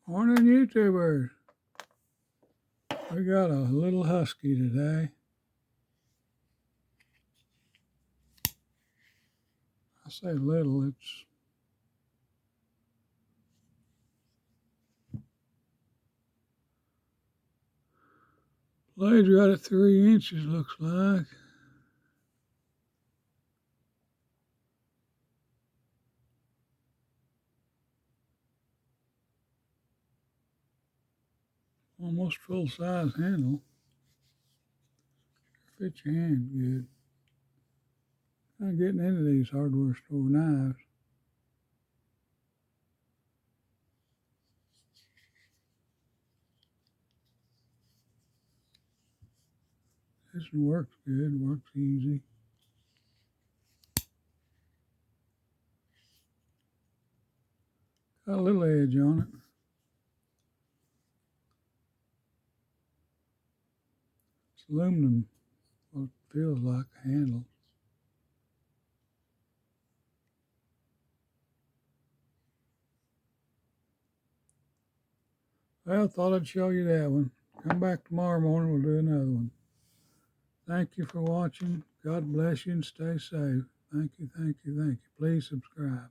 Morning, YouTubers. We got a little husky today. I say little, it's laid right at 3 inches, looks like. Almost full size handle. Fits your hand good. I'm getting into these hardware store knives. This one works good, works easy. Got a little edge on it. It's aluminum, what it feels like a handle. Well, thought I'd show you that one. Come back tomorrow morning, we'll do another one. Thank you for watching. God bless you and stay safe. Thank you, thank you, thank you. Please subscribe.